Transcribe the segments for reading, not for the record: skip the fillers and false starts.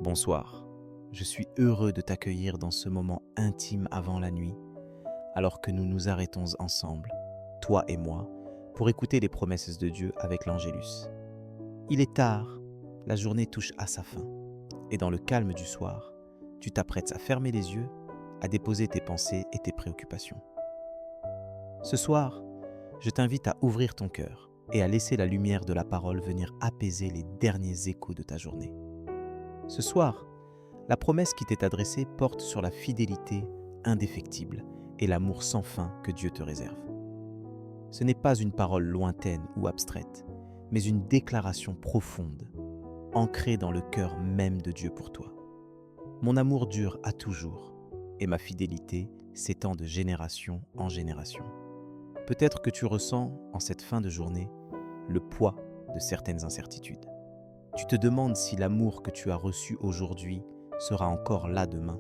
Bonsoir, je suis heureux de t'accueillir dans ce moment intime avant la nuit, alors que nous nous arrêtons ensemble, toi et moi, pour écouter les promesses de Dieu avec l'Angélus. Il est tard, la journée touche à sa fin, et dans le calme du soir, tu t'apprêtes à fermer les yeux, à déposer tes pensées et tes préoccupations. Ce soir, je t'invite à ouvrir ton cœur et à laisser la lumière de la parole venir apaiser les derniers échos de ta journée. Ce soir, la promesse qui t'est adressée porte sur la fidélité indéfectible et l'amour sans fin que Dieu te réserve. Ce n'est pas une parole lointaine ou abstraite, mais une déclaration profonde, ancrée dans le cœur même de Dieu pour toi. Mon amour dure à toujours, et ma fidélité s'étend de génération en génération. Peut-être que tu ressens, en cette fin de journée, le poids de certaines incertitudes. Tu te demandes si l'amour que tu as reçu aujourd'hui sera encore là demain,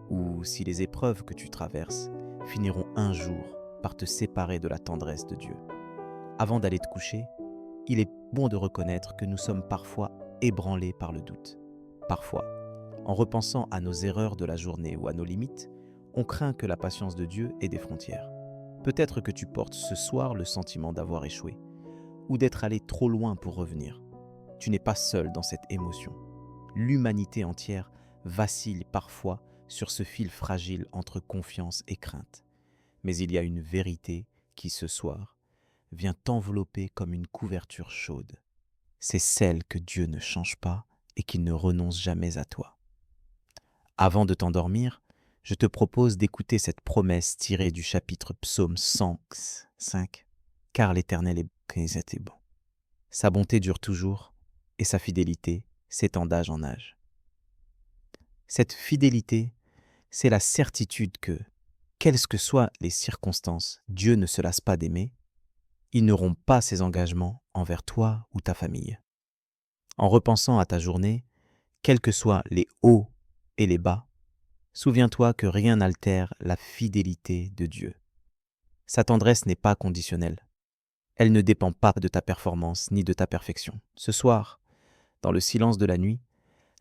ou si les épreuves que tu traverses finiront un jour par te séparer de la tendresse de Dieu. Avant d'aller te coucher, il est bon de reconnaître que nous sommes parfois ébranlés par le doute. Parfois, en repensant à nos erreurs de la journée ou à nos limites, on craint que la patience de Dieu ait des frontières. Peut-être que tu portes ce soir le sentiment d'avoir échoué, ou d'être allé trop loin pour revenir. Tu n'es pas seul dans cette émotion. L'humanité entière vacille parfois sur ce fil fragile entre confiance et crainte. Mais il y a une vérité qui, ce soir, vient t'envelopper comme une couverture chaude. C'est celle que Dieu ne change pas et qu'il ne renonce jamais à toi. Avant de t'endormir, je te propose d'écouter cette promesse tirée du chapitre Psaume 105, « Car l'Éternel est bon. Sa bonté dure toujours, et sa fidélité s'étend d'âge en âge. » Cette fidélité, c'est la certitude que, quelles que soient les circonstances, Dieu ne se lasse pas d'aimer. Il ne rompt pas ses engagements envers toi ou ta famille. En repensant à ta journée, quels que soient les hauts et les bas, souviens-toi que rien n'altère la fidélité de Dieu. Sa tendresse n'est pas conditionnelle. Elle ne dépend pas de ta performance ni de ta perfection. Ce soir, dans le silence de la nuit,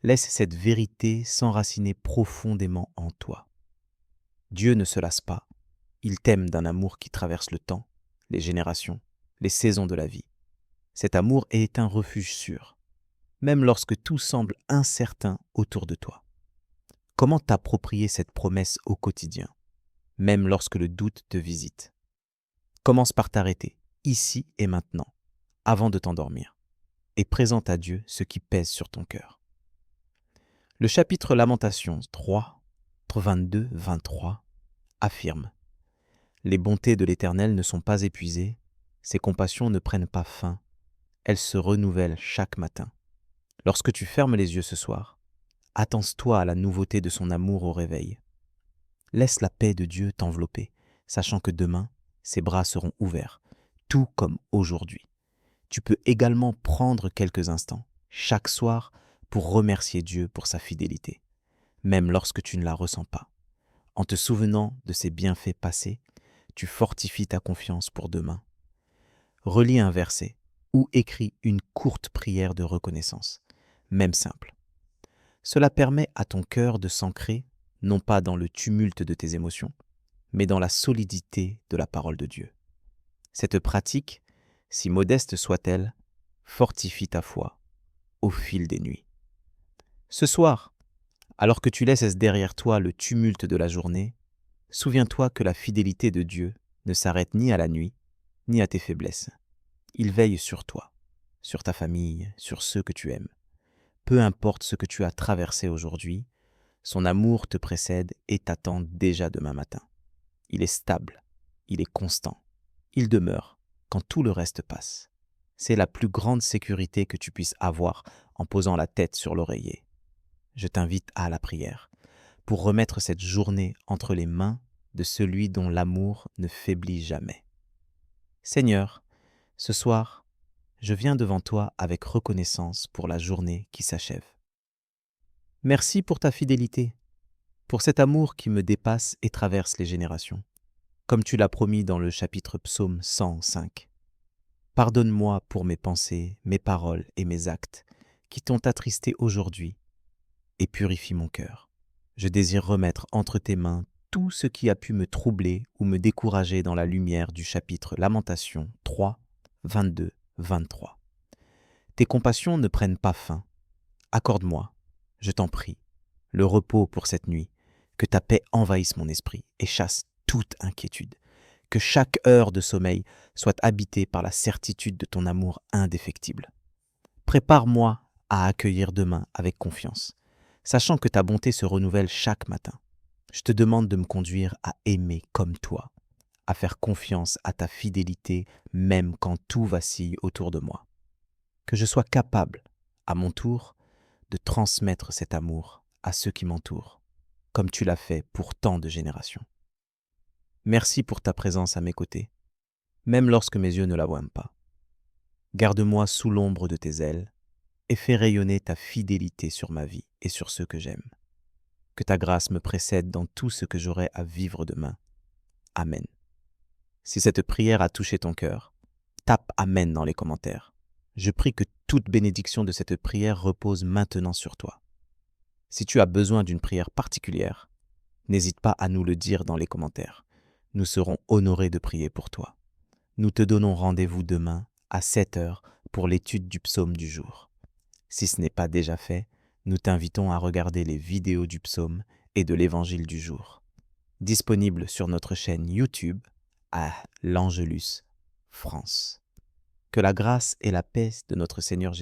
laisse cette vérité s'enraciner profondément en toi. Dieu ne se lasse pas. Il t'aime d'un amour qui traverse le temps, les générations, les saisons de la vie. Cet amour est un refuge sûr, même lorsque tout semble incertain autour de toi. Comment t'approprier cette promesse au quotidien, même lorsque le doute te visite? Commence par t'arrêter, ici et maintenant, avant de t'endormir, et présente à Dieu ce qui pèse sur ton cœur. Le chapitre Lamentations 3, 22-23 affirme « Les bontés de l'Éternel ne sont pas épuisées, ses compassions ne prennent pas fin, elles se renouvellent chaque matin. » Lorsque tu fermes les yeux ce soir, attends-toi à la nouveauté de son amour au réveil. Laisse la paix de Dieu t'envelopper, sachant que demain, ses bras seront ouverts, tout comme aujourd'hui. Tu peux également prendre quelques instants, chaque soir, pour remercier Dieu pour sa fidélité, même lorsque tu ne la ressens pas. En te souvenant de ses bienfaits passés, tu fortifies ta confiance pour demain. Relis un verset ou écris une courte prière de reconnaissance, même simple. Cela permet à ton cœur de s'ancrer, non pas dans le tumulte de tes émotions, mais dans la solidité de la parole de Dieu. Cette pratique, si modeste soit-elle, fortifie ta foi au fil des nuits. Ce soir, alors que tu laisses derrière toi le tumulte de la journée, souviens-toi que la fidélité de Dieu ne s'arrête ni à la nuit, ni à tes faiblesses. Il veille sur toi, sur ta famille, sur ceux que tu aimes. Peu importe ce que tu as traversé aujourd'hui, son amour te précède et t'attend déjà demain matin. Il est stable, il est constant, il demeure quand tout le reste passe. C'est la plus grande sécurité que tu puisses avoir en posant la tête sur l'oreiller. Je t'invite à la prière pour remettre cette journée entre les mains de celui dont l'amour ne faiblit jamais. Seigneur, ce soir, je viens devant toi avec reconnaissance pour la journée qui s'achève. Merci pour ta fidélité, pour cet amour qui me dépasse et traverse les générations, comme tu l'as promis dans le chapitre Psaume 105. Pardonne-moi pour mes pensées, mes paroles et mes actes qui t'ont attristé aujourd'hui. et purifie mon cœur. Je désire remettre entre tes mains tout ce qui a pu me troubler ou me décourager dans la lumière du chapitre Lamentation 3, 22, 23. Tes compassions ne prennent pas fin. Accorde-moi, je t'en prie, le repos pour cette nuit, que ta paix envahisse mon esprit et chasse toute inquiétude, que chaque heure de sommeil soit habitée par la certitude de ton amour indéfectible. Prépare-moi à accueillir demain avec confiance, sachant que ta bonté se renouvelle chaque matin. Je te demande de me conduire à aimer comme toi, à faire confiance à ta fidélité même quand tout vacille autour de moi. Que je sois capable, à mon tour, de transmettre cet amour à ceux qui m'entourent, comme tu l'as fait pour tant de générations. Merci pour ta présence à mes côtés, même lorsque mes yeux ne la voient pas. Garde-moi sous l'ombre de tes ailes et fais rayonner ta fidélité sur ma vie et sur ceux que j'aime. Que ta grâce me précède dans tout ce que j'aurai à vivre demain. Amen. Si cette prière a touché ton cœur, tape Amen dans les commentaires. Je prie que toute bénédiction de cette prière repose maintenant sur toi. Si tu as besoin d'une prière particulière, n'hésite pas à nous le dire dans les commentaires. Nous serons honorés de prier pour toi. Nous te donnons rendez-vous demain à 7h pour l'étude du psaume du jour. Si ce n'est pas déjà fait, nous t'invitons à regarder les vidéos du psaume et de l'évangile du jour, disponibles sur notre chaîne YouTube à l'Angelus France. Que la grâce et la paix de notre Seigneur Jésus